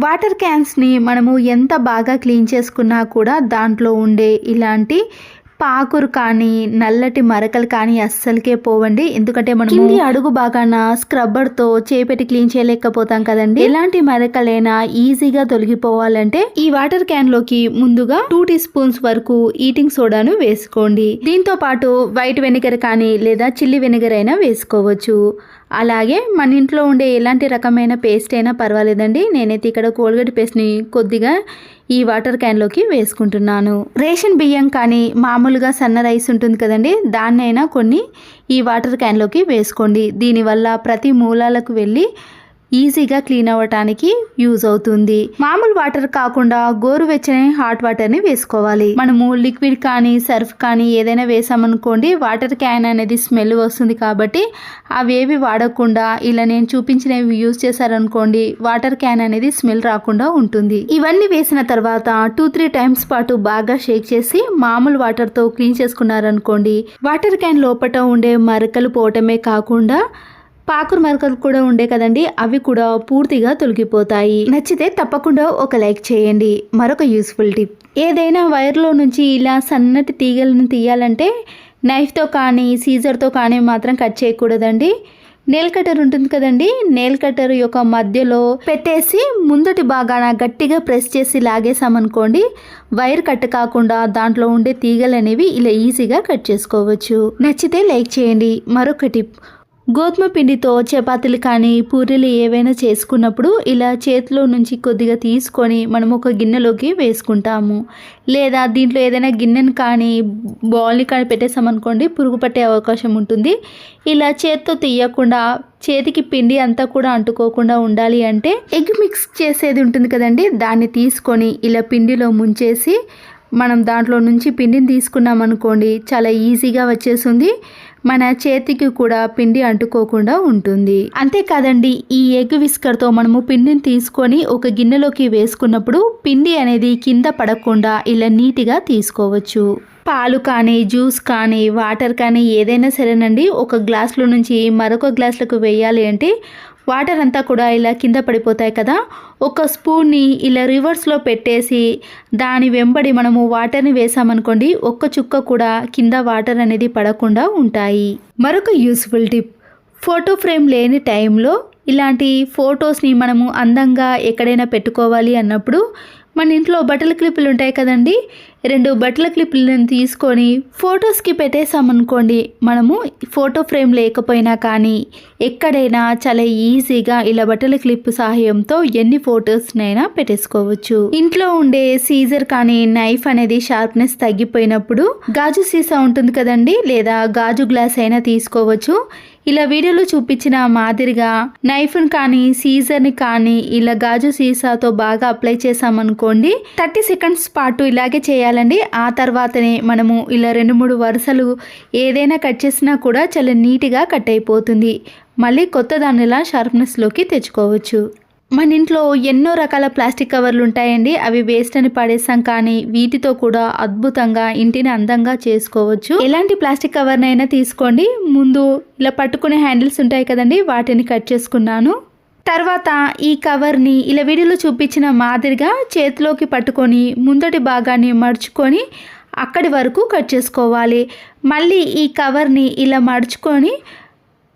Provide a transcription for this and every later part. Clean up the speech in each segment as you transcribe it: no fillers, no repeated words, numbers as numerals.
Water క్యాన్స్ని మనము ఎంత బాగా క్లీన్ చేసుకున్నా కూడా దాంట్లో ఉండే ఇలాంటి పాకురు కానీ నల్లటి మరకలు కానీ అస్సలకే పోవండి. ఎందుకంటే మనం కింది అడుగు బాగాన స్క్రబ్బర్తో చేపెట్టి క్లీన్ చేయలేకపోతాం కదండి. ఎలాంటి మరకలైనా ఈజీగా తొలగిపోవాలంటే ఈ వాటర్ క్యాన్ లోకి ముందుగా 2 టీ స్పూన్స్ వరకు ఈటింగ్ సోడాను వేసుకోండి. దీంతో పాటు వైట్ వెనిగర్ కానీ లేదా చిల్లీ వెనిగర్ అయినా వేసుకోవచ్చు. అలాగే మన ఇంట్లో ఉండే ఎలాంటి రకమైన పేస్ట్ అయినా పర్వాలేదండి. నేనైతే ఇక్కడ కోల్గేట్ పేస్ట్ని కొద్దిగా ఈ వాటర్ క్యాన్లోకి వేసుకుంటున్నాను. రేషన్ బియ్యం కానీ మామూలుగా సన్న రైస్ ఉంటుంది కదండి, దాన్నైనా కొన్ని ఈ వాటర్ క్యాన్లోకి వేసుకోండి. దీనివల్ల ప్రతి మూలాలకు వెళ్ళి ఈజీగా క్లీన్ అవ్వటానికి యూజ్ అవుతుంది. మామూలు వాటర్ కాకుండా గోరువెచ్చని హాట్ వాటర్ని వేసుకోవాలి. మనము లిక్విడ్ కానీ సర్ఫ్ కానీ ఏదైనా వేసామనుకోండి వాటర్ క్యాన్ అనేది స్మెల్ వస్తుంది. కాబట్టి అవేవి వాడకుండా ఇలా నేను చూపించినవి యూజ్ చేశారనుకోండి వాటర్ క్యాన్ అనేది స్మెల్ రాకుండా ఉంటుంది. ఇవన్నీ వేసిన తర్వాత 2-3 టైమ్స్ పాటు బాగా షేక్ చేసి మామూలు వాటర్తో క్లీన్ చేసుకున్నారనుకోండి వాటర్ క్యాన్ లోపల ఉండే మరకలు పోవటమే కాకుండా పాకురు మరకలు కూడా ఉండే కదండి, అవి కూడా పూర్తిగా తొలగిపోతాయి. నచ్చితే తప్పకుండా ఒక లైక్ చేయండి. మరొక యూస్ఫుల్ టిప్, ఏదైనా వైర్లో నుంచి ఇలా సన్నటి తీగలను తీయాలంటే నైఫ్తో కానీ సీజర్తో కానీ మాత్రం కట్ చేయకూడదండి. నెయిల్ కటర్ ఉంటుంది కదండి, నెయిల్ కటర్ యొక్క మధ్యలో పెట్టేసి ముందటి భాగాన గట్టిగా ప్రెస్ చేసి లాగేసామనుకోండి వైర్ కట్ కాకుండా దాంట్లో ఉండే తీగలు అనేవి ఇలా ఈజీగా కట్ చేసుకోవచ్చు. నచ్చితే లైక్ చేయండి. మరొక టిప్, గోధుమ పిండితో చపాతీలు కానీ పూరీలు ఏవైనా చేసుకున్నప్పుడు ఇలా చేతిలో నుంచి కొద్దిగా తీసుకొని మనం ఒక గిన్నెలోకి వేసుకుంటాము. లేదా దీంట్లో ఏదైనా గిన్నెను కానీ బౌల్ని కానీ పెట్టేసామనుకోండి పురుగు పట్టే అవకాశం ఉంటుంది. ఇలా చేతితో తీయకుండా చేతికి పిండి అంతా కూడా అంటుకోకుండా ఉండాలి అంటే ఎగ్ మిక్స్ చేసేది ఉంటుంది కదండి, దాన్ని తీసుకొని ఇలా పిండిలో ముంచేసి మనం దాంట్లో నుంచి పిండిని తీసుకున్నాం అనుకోండి చాలా ఈజీగా వచ్చేస్తుంది. మన చేతికి కూడా పిండి అంటుకోకుండా ఉంటుంది. అంతేకాదండి, ఈ ఎగ్ విస్కర్తో మనము పిండిని తీసుకొని ఒక గిన్నెలోకి వేసుకున్నప్పుడు పిండి అనేది కింద పడకుండా ఇలా నీట్గా తీసుకోవచ్చు. పాలు కానీ జ్యూస్ కానీ వాటర్ కానీ ఏదైనా సరేనండి, ఒక గ్లాసులో నుంచి మరొక గ్లాసులకు వేయాలి అంటే వాటర్ అంతా కూడా ఇలా కింద పడిపోతాయి కదా, ఒక స్పూన్ని ఇలా రివర్స్లో పెట్టేసి దాని వెంబడి మనము వాటర్ని వేసామనుకోండి ఒక్క చుక్క కూడా కింద వాటర్ అనేది పడకుండా ఉంటాయి. మరొక యూస్ఫుల్ టిప్, ఫోటో ఫ్రేమ్ లేని టైంలో ఇలాంటి ఫొటోస్ని మనము అందంగా ఎక్కడైనా పెట్టుకోవాలి అన్నప్పుడు మన ఇంట్లో బట్టల క్లిప్పులు ఉంటాయి కదండి, 2 బట్టల క్లిప్పులను తీసుకొని ఫొటోస్కి పెట్టేసామనుకోండి మనము ఫోటో ఫ్రేమ్ లేకపోయినా కానీ ఎక్కడైనా చాలా ఈజీగా ఇలా బట్టల క్లిప్ సహాయంతో ఎన్ని ఫొటోస్నైనా పెట్టేసుకోవచ్చు. ఇంట్లో ఉండే సీజర్ కానీ నైఫ్ అనేది షార్ప్నెస్ తగ్గిపోయినప్పుడు గాజు సీసా ఉంటుంది కదండి, లేదా గాజు గ్లాస్ అయినా తీసుకోవచ్చు. ఇలా వీడియోలో చూపించిన మాదిరిగా నైఫ్ని కానీ సీజర్ని కానీ ఇలా గాజు సీసాతో బాగా అప్లై చేసామనుకోండి 30 సెకండ్స్ పాటు ఇలాగే చేయాలండి. ఆ తర్వాతనే మనము ఇలా 2-3 వరుసలు ఏదైనా కట్ చేసినా కూడా చాలా నీట్గా కట్ అయిపోతుంది. మళ్ళీ కొత్త దానిలా షార్ప్నెస్లోకి తెచ్చుకోవచ్చు. మన ఇంట్లో ఎన్నో రకాల ప్లాస్టిక్ కవర్లు ఉంటాయండి, అవి వేస్ట్ అని పడేసాం కానీ వీటితో కూడా అద్భుతంగా ఇంటిని అందంగా చేసుకోవచ్చు. ఎలాంటి ప్లాస్టిక్ కవర్నైనా తీసుకోండి. ముందు ఇలా పట్టుకునే హ్యాండిల్స్ ఉంటాయి కదండి, వాటిని కట్ చేసుకున్నాను. తర్వాత ఈ కవర్ని ఇలా వీడియోలో చూపించిన మాదిరిగా చేతిలోకి పట్టుకొని ముందటి భాగాన్ని మడుచుకొని అక్కడి వరకు కట్ చేసుకోవాలి. మళ్ళీ ఈ కవర్ని ఇలా మడుచుకొని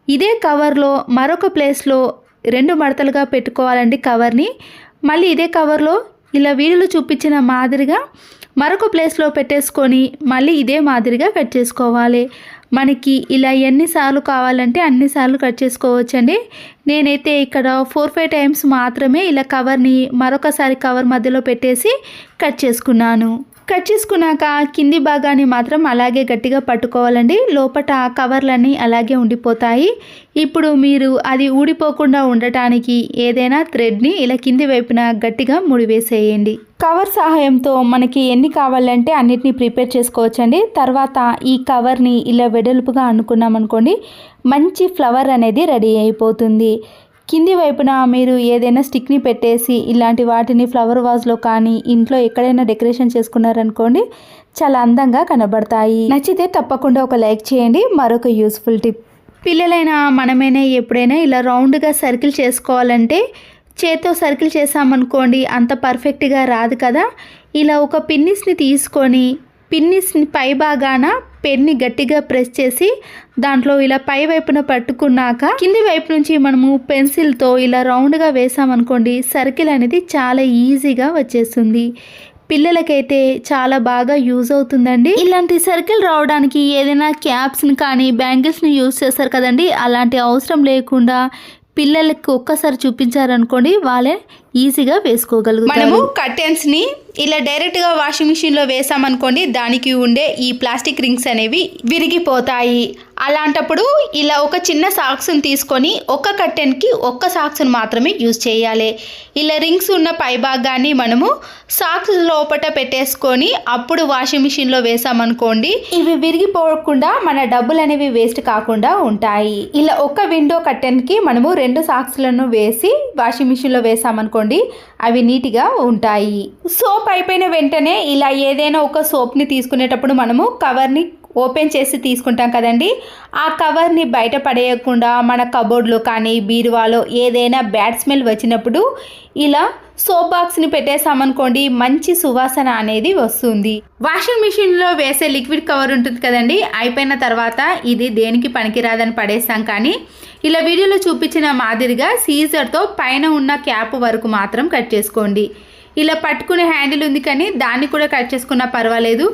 ఇదే కవర్లో మరొక ప్లేస్లో 2 మడతలుగా పెట్టుకోవాలండి కవర్ని. మళ్ళీ ఇదే కవర్లో ఇలా వీడియోలో చూపించిన మాదిరిగా మరొక ప్లేస్లో పెట్టేసుకొని మళ్ళీ ఇదే మాదిరిగా కట్ చేసుకోవాలి. మనకి ఇలా ఎన్నిసార్లు కావాలంటే అన్నిసార్లు కట్ చేసుకోవచ్చండి. నేనైతే ఇక్కడ 4-5 టైమ్స్ మాత్రమే ఇలా కవర్ని మరొకసారి కవర్ మధ్యలో పెట్టేసి కట్ చేసుకున్నాను. కట్ చేసుకున్నాక కింది భాగాన్ని మాత్రం అలాగే గట్టిగా పట్టుకోవాలండి, లోపట కవర్లన్నీ అలాగే ఉండిపోతాయి. ఇప్పుడు మీరు అది ఊడిపోకుండా ఉండటానికి ఏదైనా థ్రెడ్ని ఇలా కింది వైపున గట్టిగా ముడివేసేయండి. కవర్ సహాయంతో మనకి ఎన్ని కావాలంటే అన్నిటిని ప్రిపేర్ చేసుకోవచ్చండి. తర్వాత ఈ కవర్ని ఇలా వెడల్పుగా అనుకున్నాం అనుకోండి మంచి ఫ్లవర్ అనేది రెడీ అయిపోతుంది. కింది వైపున మీరు ఏదైనా స్టిక్ని పెట్టేసి ఇలాంటి వాటిని ఫ్లవర్ వాజ్లో కానీ ఇంట్లో ఎక్కడైనా డెకరేషన్ చేసుకున్నారనుకోండి చాలా అందంగా కనబడతాయి. నచ్చితే తప్పకుండా ఒక లైక్ చేయండి. మరొక యూస్ఫుల్ టిప్, పిల్లలైనా మనమైనా ఎప్పుడైనా ఇలా రౌండ్గా సర్కిల్ చేసుకోవాలంటే చేత్తో సర్కిల్ చేసామనుకోండి అంత పర్ఫెక్ట్గా రాదు కదా. ఇలా ఒక పిన్నిస్ని తీసుకొని పిన్నిస్ని పై భాగాన పెన్ని గట్టిగా ప్రెస్ చేసి దాంట్లో ఇలా పై వైపున పట్టుకున్నాక కింది వైపు నుంచి మనము పెన్సిల్తో ఇలా రౌండ్గా వేసామనుకోండి సర్కిల్ అనేది చాలా ఈజీగా వచ్చేస్తుంది. పిల్లలకైతే చాలా బాగా యూజ్ అవుతుందండి. ఇలాంటి సర్కిల్ రావడానికి ఏదైనా క్యాప్స్ని కానీ బ్యాంగిల్స్ని యూజ్ చేస్తారు కదండి, అలాంటి అవసరం లేకుండా పిల్లలకి ఒక్కసారి చూపించారనుకోండి వాళ్ళే ఈజీగా వేసుకోగలుగుతారు. మనము కర్టెన్స్ని ఇలా డైరెక్ట్గా వాషింగ్ మిషన్లో వేసామనుకోండి దానికి ఉండే ఈ ప్లాస్టిక్ రింగ్స్ అనేవి విరిగిపోతాయి. అలాంటప్పుడు ఇలా ఒక చిన్న సాక్స్ని తీసుకొని ఒక కర్టెన్కి ఒక్క సాక్స్ని మాత్రమే యూజ్ చేయాలి. ఇలా రింగ్స్ ఉన్న పై భాగాన్ని మనము సాక్స్ లోపల పెట్టేసుకొని అప్పుడు వాషింగ్ మిషన్లో వేసామనుకోండి ఇవి విరిగిపోకుండా మన డబ్బులు అనేవి వేస్ట్ కాకుండా ఉంటాయి. ఇలా ఒక విండో కర్టెన్కి మనము 2 సాక్స్లను వేసి వాషింగ్ మిషన్లో వేసామనుకోండి అవి నీట్గా ఉంటాయి. సోప్ అయిపోయిన వెంటనే ఇలా ఏదైనా ఒక సోప్ని తీసుకునేటప్పుడు మనము కవర్ని ఓపెన్ చేసి తీసుకుంటాం కదండి, ఆ కవర్ని బయట పడేయకుండా మన కబోర్డ్లో కానీ బీరువాలో ఏదైనా బ్యాడ్ స్మెల్ వచ్చినప్పుడు ఇలా సోప్ బాక్స్ని పెట్టేసామనుకోండి మంచి సువాసన అనేది వస్తుంది. వాషింగ్ మిషన్లో వేసే లిక్విడ్ కవర్ ఉంటుంది కదండి, అయిపోయిన తర్వాత ఇది దేనికి పనికిరాదని పడేస్తాం. కానీ ఇలా వీడియోలో చూపించిన మాదిరిగా సీజర్తో పైన ఉన్న క్యాప్ వరకు మాత్రం కట్ చేసుకోండి. ఇలా పట్టుకునే హ్యాండిల్ ఉంది కానీ దాన్ని కూడా కట్ చేసుకున్నా పర్వాలేదు,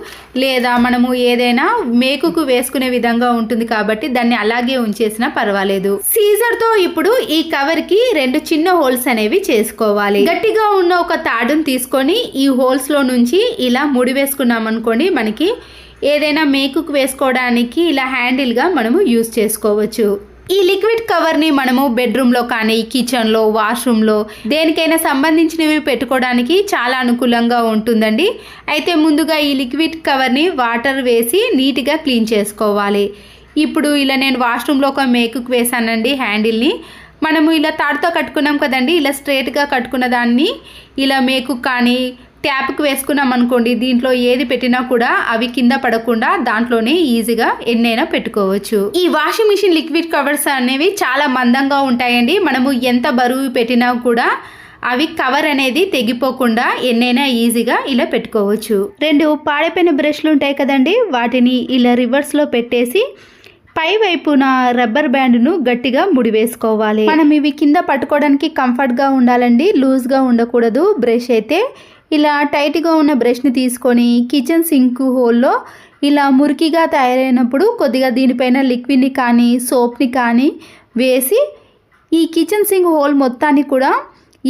లేదా మనము ఏదైనా మేకుకు వేసుకునే విధంగా ఉంటుంది కాబట్టి దాన్ని అలాగే ఉంచేసినా పర్వాలేదు. సీజర్తో ఇప్పుడు ఈ కవర్కి 2 చిన్న హోల్స్ అనేవి చేసుకోవాలి. గట్టిగా ఉన్న ఒక తాడును తీసుకొని ఈ హోల్స్లో నుంచి ఇలా ముడి వేసుకున్నాం అనుకోండి మనకి ఏదైనా మేకుకు వేసుకోవడానికి ఇలా హ్యాండిల్గా మనము యూజ్ చేసుకోవచ్చు. ఈ లిక్విడ్ కవర్ని మనము బెడ్రూమ్లో కానీ కిచెన్లో వాష్రూమ్లో దేనికైనా సంబంధించినవి పెట్టుకోవడానికి చాలా అనుకూలంగా ఉంటుందండి. అయితే ముందుగా ఈ లిక్విడ్ కవర్ని వాటర్ వేసి నీట్గా క్లీన్ చేసుకోవాలి. ఇప్పుడు ఇలా నేను వాష్రూమ్లో ఒక మేకుకు వేసానండి హ్యాండిల్ని. మనము ఇలా తాడుతో కట్టుకున్నాం కదండి, ఇలా స్ట్రైట్గా కట్టుకున్న దాన్ని ఇలా మేకు కానీ ట్యాప్కి వేసుకున్నాం అనుకోండి దీంట్లో ఏది పెట్టినా కూడా అవి కింద పడకుండా దాంట్లోనే ఈజీగా ఎన్నైనా పెట్టుకోవచ్చు. ఈ వాషింగ్ మిషన్ లిక్విడ్ కవర్స్ అనేవి చాలా మందంగా ఉంటాయండి. మనము ఎంత బరువు పెట్టినా కూడా అవి కవర్ అనేది తెగిపోకుండా ఎన్నైనా ఈజీగా ఇలా పెట్టుకోవచ్చు. 2 పాడైపోయిన బ్రష్లు ఉంటాయి కదండి, వాటిని ఇలా రివర్స్లో పెట్టేసి పై వైపున రబ్బర్ బ్యాండ్ను గట్టిగా ముడి వేసుకోవాలి. మనం ఇవి కింద పట్టుకోవడానికి కంఫర్ట్గా ఉండాలండి, లూజ్గా ఉండకూడదు. బ్రష్ అయితే ఇలా టైట్గా ఉన్న బ్రష్ని తీసుకొని కిచెన్ సింక్ హోల్లో ఇలా మురికిగా తయారైనప్పుడు కొద్దిగా దీనిపైన లిక్విడ్ని కానీ సోప్ని కానీ వేసి ఈ కిచెన్ సింక్ హోల్ మొత్తాన్ని కూడా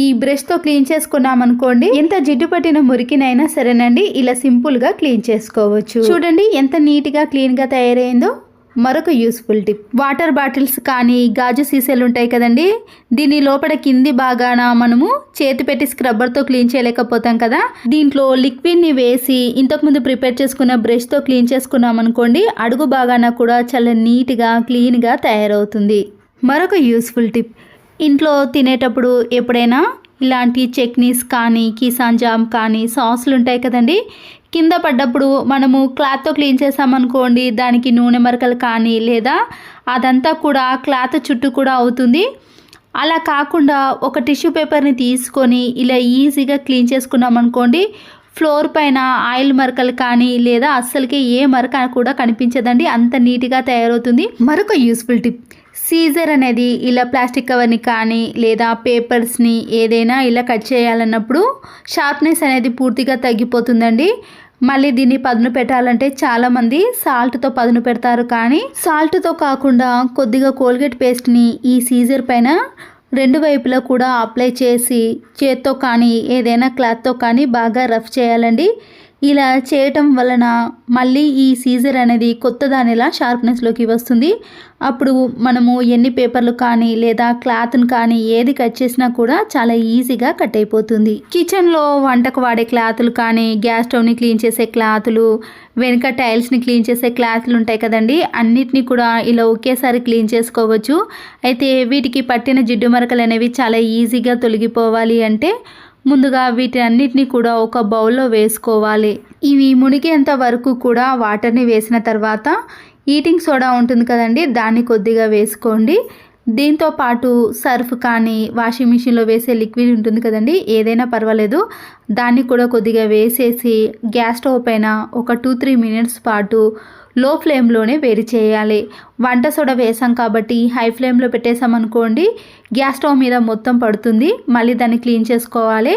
ఈ బ్రష్తో క్లీన్ చేసుకున్నాం అనుకోండి ఎంత జిడ్డు పట్టిన మురికినైనా సరేనండి ఇలా సింపుల్గా క్లీన్ చేసుకోవచ్చు. చూడండి ఎంత నీట్గా క్లీన్గా తయారైందో. మరొక యూస్ఫుల్ టిప్, వాటర్ బాటిల్స్ కానీ గాజు సీసాలు ఉంటాయి కదండి, దీని లోపల కింది భాగాన మనము చేతి పెట్టి స్క్రబ్బర్తో క్లీన్ చేయలేకపోతాం కదా, దీంట్లో లిక్విడ్ని వేసి ఇంతకుముందు ప్రిపేర్ చేసుకున్న బ్రష్తో క్లీన్ చేసుకున్నాం అనుకోండి అడుగు భాగాన కూడా చాలా నీట్గా క్లీన్గా తయారవుతుంది. మరొక యూస్ఫుల్ టిప్, ఇంట్లో తినేటప్పుడు ఎప్పుడైనా ఇలాంటి చట్నీస్ కానీ కిసాన్ జామ్ కానీ సాసులు ఉంటాయి కదండి, కింద పడ్డప్పుడు మనము క్లాత్తో క్లీన్ చేసామనుకోండి దానికి నూనె మరకలు కానీ లేదా అదంతా కూడా క్లాత్ చుట్టూ కూడా అవుతుంది. అలా కాకుండా ఒక టిష్యూ పేపర్ని తీసుకొని ఇలా ఈజీగా క్లీన్ చేసుకున్నాం అనుకోండి ఫ్లోర్ పైన ఆయిల్ మరకలు కానీ లేదా అస్సలకి ఏ మరక కూడా కనిపించదండి, అంత నీట్గా తయారవుతుంది. మరొక యూస్ఫుల్ టిప్, సీజర్ అనేది ఇలా ప్లాస్టిక్ కవర్ని కానీ లేదా పేపర్స్ని ఏదైనా ఇలా కట్ చేయాలన్నప్పుడు షార్ప్నెస్ అనేది పూర్తిగా తగ్గిపోతుందండి. మళ్ళీ దీన్ని పదును పెట్టాలంటే చాలామంది సాల్ట్తో పదును పెడతారు, కానీ సాల్ట్తో కాకుండా కొద్దిగా కోల్గేట్ పేస్ట్ని ఈ సీజర్ పైన 2 వైపులా కూడా అప్లై చేసి చేత్తో కానీ ఏదైనా క్లాత్తో కానీ బాగా రఫ్ చేయాలండి. ఇలా చేయటం వలన మళ్ళీ ఈ సీజర్ అనేది కొత్త దానిలా షార్ప్నెస్లోకి వస్తుంది. అప్పుడు మనము ఎన్ని పేపర్లు కానీ లేదా క్లాత్ను కానీ ఏది కట్ చేసినా కూడా చాలా ఈజీగా కట్ అయిపోతుంది. కిచెన్లో వంటకు వాడే క్లాతులు కానీ గ్యాస్ స్టవ్ని క్లీన్ చేసే క్లాతులు వెనుక టైల్స్ని క్లీన్ చేసే క్లాతులు ఉంటాయి కదండి, అన్నిటినీ కూడా ఇలా ఒకేసారి క్లీన్ చేసుకోవచ్చు. అయితే వీటికి పట్టిన జిడ్డు మరకలు అనేవి చాలా ఈజీగా తొలగిపోవాలి అంటే ముందుగా వీటి అన్నిటినీ కూడా ఒక బౌల్లో వేసుకోవాలి. ఇవి మునిగేంత వరకు కూడా వాటర్ని వేసిన తర్వాత ఈటింగ్ సోడా ఉంటుంది కదండి, దాన్ని కొద్దిగా వేసుకోండి. దీంతో పాటు సర్ఫ్ కానీ వాషింగ్ మిషన్లో వేసే లిక్విడ్ ఉంటుంది కదండి, ఏదైనా పర్వాలేదు, దాన్ని కూడా కొద్దిగా వేసేసి గ్యాస్ స్టవ్ పైన ఒక 2-3 మినిట్స్ పాటు లో ఫ్లేమ్లోనే వేడి చేయాలి. వంట సోడా వేసాం కాబట్టి హై ఫ్లేమ్లో పెట్టేసామనుకోండి గ్యాస్ స్టవ్ మీద మొత్తం పడుతుంది. మళ్ళీ దాన్ని క్లీన్ చేసుకోవాలి.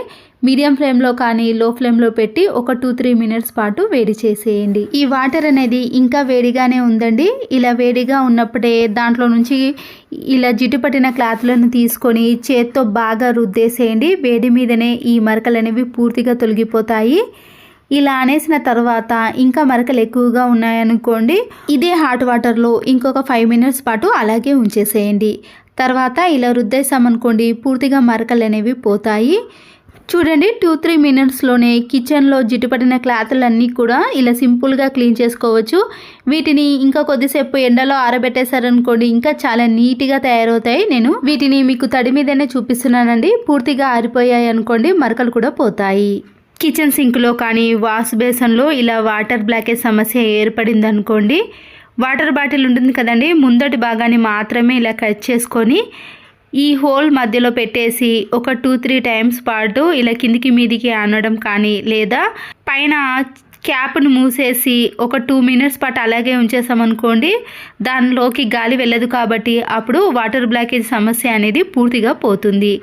మీడియం ఫ్లేమ్లో కానీ లో ఫ్లేమ్లో పెట్టి ఒక 2-3 మినిట్స్ పాటు వేడి చేసేయండి. ఈ వాటర్ అనేది ఇంకా వేడిగానే ఉందండి. ఇలా వేడిగా ఉన్నప్పుడే దాంట్లో నుంచి ఇలా జిడ్డు పట్టిన క్లాత్లను తీసుకొని చేత్తో బాగా రుద్దేసేయండి. వేడి మీదనే ఈ మరకలు అనేవి పూర్తిగా తొలగిపోతాయి. ఇలా అనేసిన తర్వాత ఇంకా మరకలు ఎక్కువగా ఉన్నాయనుకోండి ఇదే హాట్ వాటర్లో ఇంకొక 5 మినిట్స్ పాటు అలాగే ఉంచేసేయండి. తర్వాత ఇలా రుద్దేసామనుకోండి పూర్తిగా మరకలు అనేవి పోతాయి. చూడండి 2-3 మినిట్స్లోనే కిచెన్లో జిడ్డుపట్టిన క్లాతులన్నీ కూడా ఇలా సింపుల్గా క్లీన్ చేసుకోవచ్చు. వీటిని ఇంకా కొద్దిసేపు ఎండలో ఆరబెట్టేశారనుకోండి ఇంకా చాలా నీట్గా తయారవుతాయి. నేను వీటిని మీకు తడి మీదనే చూపిస్తున్నానండి. పూర్తిగా ఆరిపోయాయి అనుకోండి మరకలు కూడా పోతాయి. కిచెన్ సింక్లో కానీ వాష్ బేసన్లో ఇలా వాటర్ బ్లాకేజ్ సమస్య ఏర్పడింది అనుకోండి, వాటర్ బాటిల్ ఉంటుంది కదండి, ముందటి భాగాన్ని మాత్రమే ఇలా కట్ చేసుకొని ఈ హోల్ మధ్యలో పెట్టేసి ఒక 2-3 టైమ్స్ పాటు ఇలా కిందికి మీదికి అనడం కానీ, లేదా పైన క్యాప్ను మూసేసి ఒక 2 మినిట్స్ పాటు అలాగే ఉంచేసామనుకోండి దానిలోకి గాలి వెళ్ళదు కాబట్టి అప్పుడు వాటర్ బ్లాకేజ్ సమస్య అనేది పూర్తిగా పోతుంది.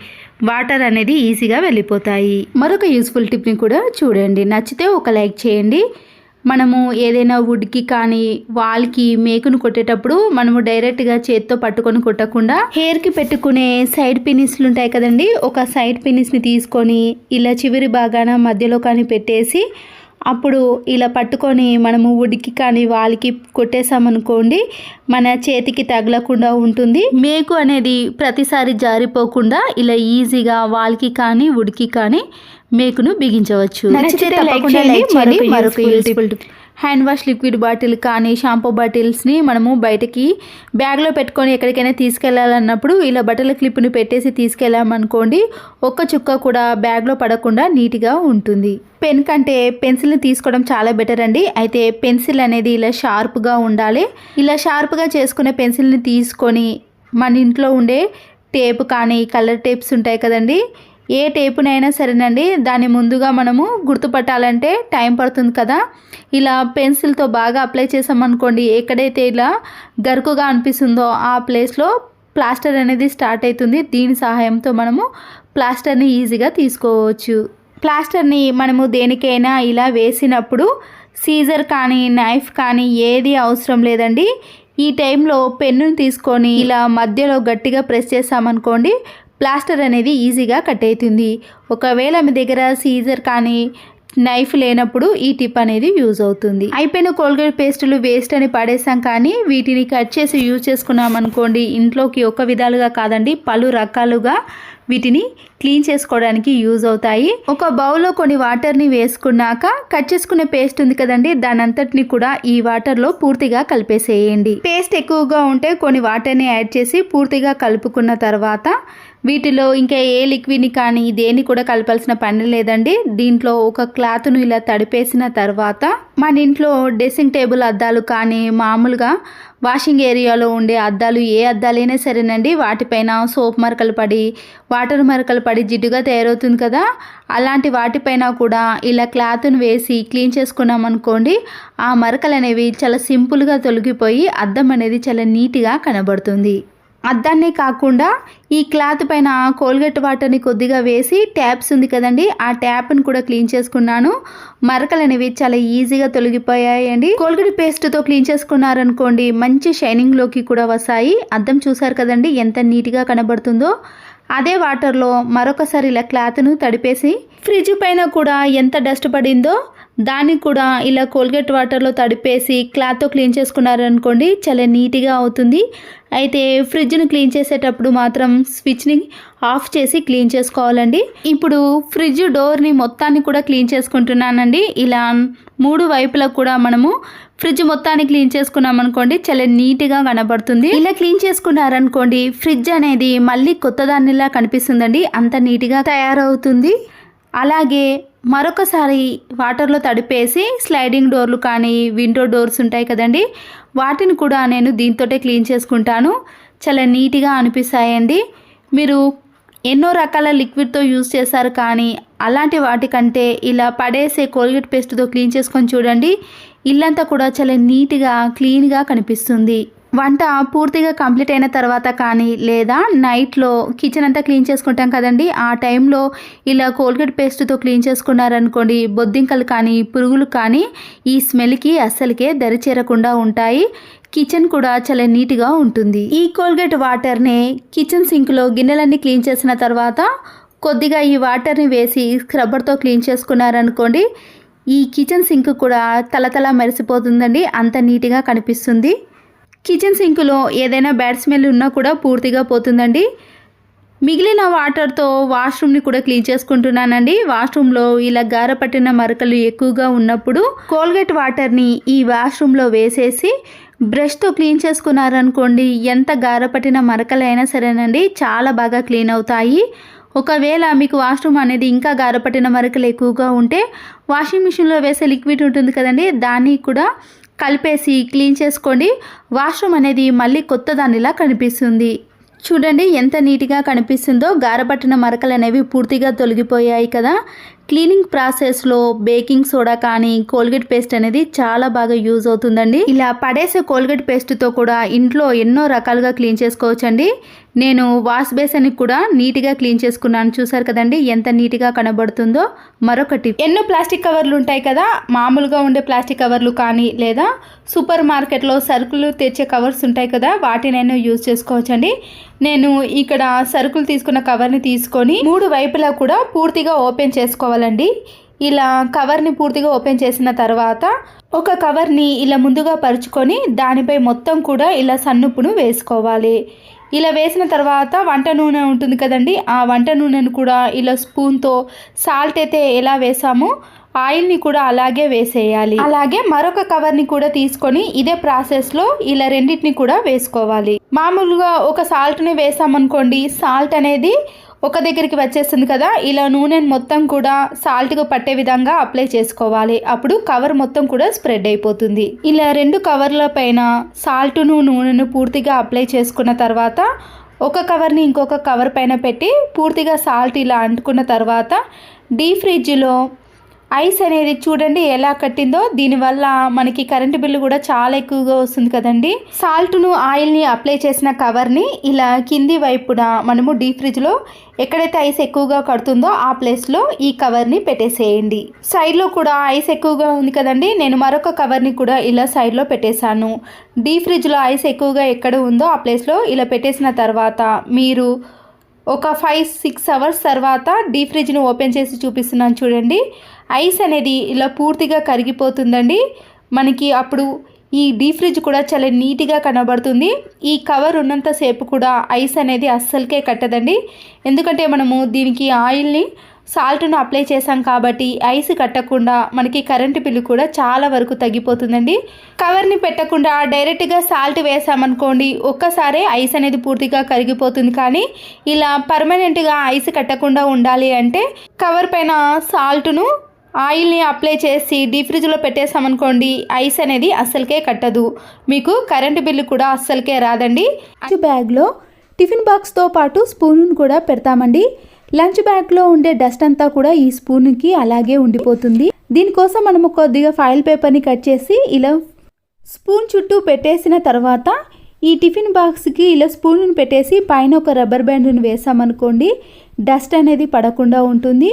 వాటర్ అనేది ఈజీగా వెళ్ళిపోతాయి. మరొక యూస్ఫుల్ టిప్ని కూడా చూడండి. నచ్చితే ఒక లైక్ చేయండి. మనము ఏదైనా వుడ్కి కానీ వాల్కి మేకును కొట్టేటప్పుడు మనము డైరెక్ట్గా చేత్తో పట్టుకొని కొట్టకుండా హెయిర్కి పెట్టుకునే సైడ్ పిన్నిస్లు ఉంటాయి కదండి, ఒక సైడ్ పిన్నిస్ని తీసుకొని ఇలా చివరి భాగాన మధ్యలో కానీ పెట్టేసి అప్పుడు ఇలా పట్టుకొని మనము వుడ్కి కానీ వాల్కి కొట్టేసామనుకోండి మన చేతికి తగలకుండా ఉంటుంది. మేకు అనేది ప్రతిసారి జారిపోకుండా ఇలా ఈజీగా వాల్కి కానీ వుడ్కి కానీ మేకును బిగించవచ్చు. నచ్చితే తప్పకుండా లైక్ చేయండి. మరొక useful hand wash liquid bottle కానీ షాంపూ బాటిల్స్ని మనము బయటకి బ్యాగ్లో పెట్టుకొని ఎక్కడికైనా తీసుకెళ్ళాలన్నప్పుడు ఇలా బట్టల క్లిప్ని పెట్టేసి తీసుకెళ్ళామనుకోండి ఒక్క చుక్క కూడా బ్యాగ్లో పడకుండా నీట్గా ఉంటుంది. పెన్ కంటే పెన్సిల్ని తీసుకోవడం చాలా బెటర్ అండి. అయితే పెన్సిల్ అనేది ఇలా షార్ప్గా ఉండాలి. ఇలా షార్ప్గా చేసుకునే పెన్సిల్ని తీసుకొని మన ఇంట్లో ఉండే టేప్ కానీ కలర్ టేప్స్ ఉంటాయి కదండి, ఏ టేపునైనా సరేనండి, దాన్ని ముందుగా మనము గుర్తుపట్టాలంటే టైం పడుతుంది కదా, ఇలా పెన్సిల్తో బాగా అప్లై చేసామనుకోండి ఎక్కడైతే ఇలా గరుకుగా అనిపిస్తుందో ఆ ప్లేస్లో ప్లాస్టర్ అనేది స్టార్ట్ అవుతుంది. దీని సహాయంతో మనము ప్లాస్టర్ని ఈజీగా తీసుకోవచ్చు. ప్లాస్టర్ని మనము దేనికైనా ఇలా వేసినప్పుడు సీజర్ కానీ నైఫ్ కానీ ఏది అవసరం లేదండి. ఈ టైంలో పెన్నుని తీసుకొని ఇలా మధ్యలో గట్టిగా ప్రెస్ చేసామనుకోండి ప్లాస్టర్ అనేది ఈజీగా కట్ అవుతుంది. ఒకవేళ మీ దగ్గర సీజర్ కానీ నైఫ్ లేనప్పుడు ఈ టిప్ అనేది యూజ్ అవుతుంది. అయిపోయిన కోల్గేట్ పేస్టులు వేస్ట్ అని పడేసాం కానీ వీటిని కట్ చేసి యూజ్ చేసుకున్నాం అనుకోండి ఇంట్లోకి ఒక విధాలుగా కాదండి పలు రకాలుగా వీటిని క్లీన్ చేసుకోవడానికి యూజ్ అవుతాయి. ఒక బౌల్లో కొన్ని వాటర్ని వేసుకున్నాక కట్ చేసుకునే పేస్ట్ ఉంది కదండి దాని అంతటిని కూడా ఈ వాటర్లో పూర్తిగా కలిపేసేయండి. పేస్ట్ ఎక్కువగా ఉంటే కొన్ని వాటర్ని యాడ్ చేసి పూర్తిగా కలుపుకున్న తర్వాత వీటిలో ఇంకా ఏ లిక్విడ్ని కానీ దేన్ని కూడా కలపాల్సిన పని లేదండి. దీంట్లో ఒక క్లాత్ను ఇలా తడిపేసిన తర్వాత మన ఇంట్లో డ్రెస్సింగ్ టేబుల్ అద్దాలు కానీ మామూలుగా వాషింగ్ ఏరియాలో ఉండే అద్దాలు ఏ అద్దాలైనా సరేనండి వాటిపైన సోప్ మరకలు పడి వాటర్ మరకలు పడి జిడ్డుగా తయారవుతుంది కదా, అలాంటి వాటిపైన కూడా ఇలా క్లాత్ను వేసి క్లీన్ చేసుకున్నాం అనుకోండి ఆ మరకలు అనేవి చాలా సింపుల్గా తొలగిపోయి అద్దం అనేది చాలా నీట్గా కనబడుతుంది. అద్దాన్నే కాకుండా ఈ క్లాత్ పైన కోల్గేట్ వాటర్ని కొద్దిగా వేసి ట్యాప్స్ ఉంది కదండి ఆ ట్యాప్ని కూడా క్లీన్ చేసుకున్నాను. మరకలు అనేవి చాలా ఈజీగా తొలగిపోయాయండి. కోల్గేట్ పేస్ట్తో క్లీన్ చేసుకున్నారనుకోండి మంచి షైనింగ్లోకి కూడా వస్తాయి. అద్దం చూసారు కదండి ఎంత నీట్గా కనబడుతుందో. అదే వాటర్లో మరొకసారి ఇలా క్లాత్ను తడిపేసి ఫ్రిడ్జ్ పైన కూడా ఎంత డస్ట్ పడిందో దాన్ని కూడా ఇలా కోల్గేట్ వాటర్లో తడిపేసి క్లాత్తో క్లీన్ చేసుకున్నారనుకోండి చాలా నీట్గా అవుతుంది. అయితే ఫ్రిడ్జ్ను క్లీన్ చేసేటప్పుడు మాత్రం స్విచ్ని ఆఫ్ చేసి క్లీన్ చేసుకోవాలండి. ఇప్పుడు ఫ్రిడ్జ్ డోర్ని మొత్తాన్ని కూడా క్లీన్ చేసుకుంటున్నానండి. ఇలా 3 వైపులా కూడా మనము ఫ్రిడ్జ్ మొత్తాన్ని క్లీన్ చేసుకున్నాం అనుకోండి చాలా నీట్గా కనబడుతుంది. ఇలా క్లీన్ చేసుకున్నారనుకోండి ఫ్రిడ్జ్ అనేది మళ్ళీ కొత్త దానిలా కనిపిస్తుందండి, అంత నీట్గా తయారవుతుంది. అలాగే మరొకసారి వాటర్లో తడిపేసి స్లైడింగ్ డోర్లు కానీ విండో డోర్స్ ఉంటాయి కదండి వాటిని కూడా నేను దీంతోటే క్లీన్ చేసుకుంటాను. చాలా నీట్గా అనిపిస్తాయండి. మీరు ఎన్నో రకాల లిక్విడ్తో యూజ్ చేశారు, కానీ అలాంటి వాటికంటే ఇలా పడేసే కోల్గేట్ పేస్ట్తో క్లీన్ చేసుకొని చూడండి, ఇల్లంతా కూడా చాలా నీట్గా క్లీన్గా కనిపిస్తుంది. వంట పూర్తిగా కంప్లీట్ అయిన తర్వాత కానీ లేదా నైట్లో కిచెన్ అంతా క్లీన్ చేసుకుంటాం కదండి, ఆ టైంలో ఇలా కోల్గేట్ పేస్ట్తో క్లీన్ చేసుకున్నారనుకోండి, బొద్దింకలు కానీ పురుగులు కానీ ఈ స్మెల్కి అస్సలకే దరిచేరకుండా ఉంటాయి. కిచెన్ కూడా చాలా నీట్గా ఉంటుంది. ఈ కోల్గేట్ వాటర్ని కిచెన్ సింక్లో గిన్నెలన్నీ క్లీన్ చేసిన తర్వాత కొద్దిగా ఈ వాటర్ని వేసి స్క్రబ్బర్తో క్లీన్ చేసుకున్నారనుకోండి, ఈ కిచెన్ సింక్ కూడా తలతల మెరిసిపోతుందండి, అంత నీట్గా కనిపిస్తుంది. కిచెన్ సింక్లో ఏదైనా బ్యాడ్ స్మెల్ ఉన్నా కూడా పూర్తిగా పోతుందండి. మిగిలిన వాటర్తో వాష్రూమ్ని కూడా క్లీన్ చేసుకుంటున్నానండి. వాష్రూమ్లో ఇలా గారపట్టిన మరకలు ఎక్కువగా ఉన్నప్పుడు కోల్గేట్ వాటర్ని ఈ వాష్రూమ్లో వేసేసి బ్రష్తో క్లీన్ చేసుకున్నారనుకోండి, ఎంత గారపట్టిన మరకలైనా సరేనండి చాలా బాగా క్లీన్ అవుతాయి. ఒకవేళ మీకు వాష్రూమ్ అనేది ఇంకా గారపట్టిన మరకలు ఎక్కువగా ఉంటే వాషింగ్ మిషన్లో వేసే లిక్విడ్ ఉంటుంది కదండి, దాన్ని కూడా కలిపేసి క్లీన్ చేసుకోండి. వాష్రూమ్ అనేది మళ్ళీ కొత్త దానిలా కనిపిస్తుంది. చూడండి ఎంత నీట్గా కనిపిస్తుందో, గారపట్టిన మరకలు అనేవి పూర్తిగా తొలగిపోయాయి కదా. క్లీనింగ్ ప్రాసెస్లో బేకింగ్ సోడా కానీ కోల్గేట్ పేస్ట్ అనేది చాలా బాగా యూజ్ అవుతుందండి. ఇలా పడేసే కోల్గేట్ పేస్ట్తో కూడా ఇంట్లో ఎన్నో రకాలుగా క్లీన్ చేసుకోవచ్చండి. నేను వాష్ బేసిన్ని కూడా నీట్గా క్లీన్ చేసుకున్నాను, చూసారు కదండి ఎంత నీట్గా కనబడుతుందో. మరొకటి, ఎన్నో ప్లాస్టిక్ కవర్లు ఉంటాయి కదా, మామూలుగా ఉండే ప్లాస్టిక్ కవర్లు కానీ లేదా సూపర్ మార్కెట్లో సరుకులు తెచ్చే కవర్స్ ఉంటాయి కదా, వాటినైనా యూజ్ చేసుకోవచ్చండి. నేను ఇక్కడ సరుకులు తీసుకున్న కవర్ని తీసుకొని 3 వైపులా కూడా పూర్తిగా ఓపెన్ చేసుకోవాలండి. ఇలా కవర్ని పూర్తిగా ఓపెన్ చేసిన తర్వాత ఒక కవర్ని ఇలా ముందుగా పరుచుకొని దానిపై మొత్తం కూడా ఇలా సన్నుపును వేసుకోవాలి. ఇలా వేసిన తర్వాత వంట నూనె ఉంటుంది కదండి, ఆ వంట నూనెను కూడా ఇలా స్పూన్తో సాల్ట్ అయితే ఎలా వేసామో ఆయిల్ని కూడా అలాగే వేసేయాలి. అలాగే మరొక కవర్ని కూడా తీసుకొని ఇదే ప్రాసెస్లో ఇలా రెండింటిని కూడా వేసుకోవాలి. మామూలుగా ఒక సాల్ట్ని వేసామనుకోండి, సాల్ట్ అనేది ఒక దగ్గరికి వచ్చేస్తుంది కదా, ఇలా నూనెను మొత్తం కూడా సాల్ట్కు పట్టే విధంగా అప్లై చేసుకోవాలి. అప్పుడు కవర్ మొత్తం కూడా స్ప్రెడ్ అయిపోతుంది. ఇలా 2 కవర్ల పైన సాల్ట్ను నూనెను పూర్తిగా అప్లై చేసుకున్న తర్వాత ఒక కవర్ని ఇంకొక కవర్ పైన పెట్టి పూర్తిగా సాల్ట్ ఇలా అంటుకున్న తర్వాత డీప్ ఫ్రిడ్జ్లో ఐస్ అనేది చూడండి ఎలా కట్టిందో. దీనివల్ల మనకి కరెంటు బిల్లు కూడా చాలా ఎక్కువగా వస్తుంది కదండి. సాల్ట్ను ఆయిల్ని అప్లై చేసిన కవర్ని ఇలా కింది వైపున మనము డీప్ ఫ్రిడ్జ్లో ఎక్కడైతే ఐస్ ఎక్కువగా కడుతుందో ఆ ప్లేస్లో ఈ కవర్ని పెట్టేసేయండి. సైడ్లో కూడా ఐస్ ఎక్కువగా ఉంది కదండి, నేను మరొక కవర్ని కూడా ఇలా సైడ్లో పెట్టేశాను. డీప్ ఫ్రిడ్జ్లో ఐస్ ఎక్కువగా ఎక్కడ ఉందో ఆ ప్లేస్లో ఇలా పెట్టేసిన తర్వాత మీరు ఒక 5-6 అవర్స్ తర్వాత డీప్ ఫ్రిడ్జ్ను ఓపెన్ చేసి చూపిస్తున్నాను చూడండి. ఐస్ అనేది ఇలా పూర్తిగా కరిగిపోతుందండి. మనకి అప్పుడు ఈ డీప్ ఫ్రిడ్జ్ కూడా చాలా నీట్గా కనబడుతుంది. ఈ కవర్ ఉన్నంతసేపు కూడా ఐస్ అనేది అస్సలకే కట్టదండి, ఎందుకంటే మనము దీనికి ఆయిల్ని సాల్ట్ను అప్లై చేసాం కాబట్టి ఐస్ కట్టకుండా మనకి కరెంటు బిల్లు కూడా చాలా వరకు తగ్గిపోతుందండి. కవర్ని పెట్టకుండా డైరెక్ట్గా సాల్ట్ వేసామనుకోండి, ఒక్కసారే ఐస్ అనేది పూర్తిగా కరిగిపోతుంది. కానీ ఇలా పర్మనెంట్గా ఐస్ కట్టకుండా ఉండాలి అంటే కవర్ పైన సాల్ట్ను ఆయిల్ని అప్లై చేసి డీప్ ఫ్రిడ్జ్లో పెట్టేసామనుకోండి, ఐస్ అనేది అస్సలకే కట్టదు, మీకు కరెంటు బిల్లు కూడా అస్సలకే రాదండి. లంచ్ బ్యాగ్లో టిఫిన్ బాక్స్తో పాటు స్పూన్ను కూడా పెడతామండి. లంచ్ బ్యాగ్లో ఉండే డస్ట్ అంతా కూడా ఈ స్పూన్కి అలాగే ఉండిపోతుంది. దీనికోసం మనము కొద్దిగా ఫాయిల్ పేపర్ని కట్ చేసి ఇలా స్పూన్ చుట్టూ పెట్టేసిన తర్వాత ఈ టిఫిన్ బాక్స్కి ఇలా స్పూన్ను పెట్టేసి పైన ఒక రబ్బర్ బ్యాండ్ని వేసామనుకోండి, డస్ట్ అనేది పడకుండా ఉంటుంది.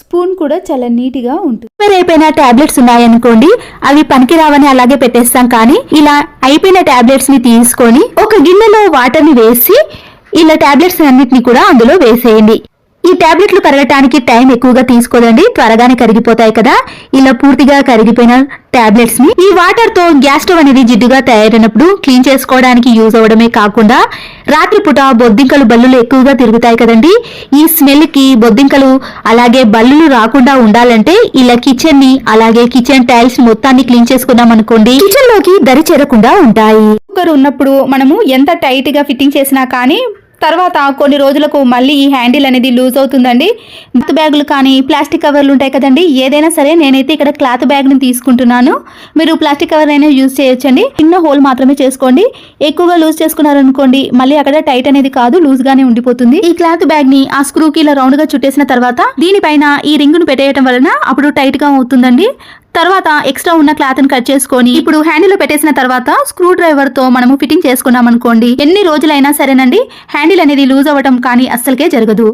స్పూన్ కూడా చాలా నీట్గా ఉంటుంది. అయిపోయిన టాబ్లెట్స్ ఉన్నాయనుకోండి, అవి పనికి రావని అలాగే పెట్టేస్తాం. కానీ ఇలా అయిపోయిన టాబ్లెట్స్ ని తీసుకొని ఒక గిన్నెలో వాటర్ని వేసి ఇలా టాబ్లెట్స్ అన్నిటిని కూడా అందులో వేసేయండి. ఈ టాబ్లెట్లు కరగటానికి టైం ఎక్కువగా తీసుకోదండి, త్వరగానే కరిగిపోతాయి కదా. ఇలా పూర్తిగా కరిగిపోయిన టాబ్లెట్స్ ని ఈ వాటర్ తో గ్యాస్ స్టవ్ అనేది జిడ్డుగా తయారైనప్పుడు క్లీన్ చేసుకోవడానికి యూజ్ అవడమే కాకుండా రాత్రిపూట బొద్దింకలు బల్లులు ఎక్కువగా తిరుగుతాయి కదండి. ఈ స్మెల్ కి బొద్దింకలు అలాగే బల్లులు రాకుండా ఉండాలంటే ఇలా కిచెన్ ని అలాగే కిచెన్ టైల్స్ మొత్తాన్ని క్లీన్ చేసుకున్నాం అనుకోండి, కిచెన్ లోకి దరి చేరకుండా ఉంటాయి. కుక్కర్ ఉన్నప్పుడు మనము ఎంత టైట్ గా ఫిట్టింగ్ చేసినా కానీ తర్వాత కొన్ని రోజులకు మళ్ళీ ఈ హ్యాండిల్ అనేది లూజ్ అవుతుందండి. క్లాత్ బ్యాగులు కానీ ప్లాస్టిక్ కవర్లు ఉంటాయి కదండి, ఏదైనా సరే నేనైతే ఇక్కడ క్లాత్ బ్యాగ్ని తీసుకుంటున్నాను. మీరు ప్లాస్టిక్ కవర్ అయినా యూజ్ చేయొచ్చండి. చిన్న హోల్ మాత్రమే చేసుకోండి. ఎక్కువగా లూజ్ చేసుకున్నారనుకోండి మళ్ళీ అక్కడ టైట్ అనేది కాదు, లూజ్ గానే ఉండిపోతుంది. ఈ క్లాత్ బ్యాగ్ ని ఆ స్క్రూకి ఇలా రౌండ్ గా చుట్టేసిన తర్వాత దీనిపైన ఈ రింగును పెట్టేయడం వలన అప్పుడు టైట్ గా అవుతుందండి. తర్వాత ఎక్స్ట్రా ఉన్న క్లాత్ ని కట్ చేసుకొని ఇప్పుడు హ్యాండిల్ లో పెట్టేసిన తర్వాత స్క్రూ డ్రైవర్ తో మనము ఫిట్టింగ్ చేసుకున్నాం అనుకోండి, ఎన్ని రోజులైనా సరేనండి హ్యాండిల్ అనేది లూజ్ అవ్వడం కానీ అస్సలకే జరగదు.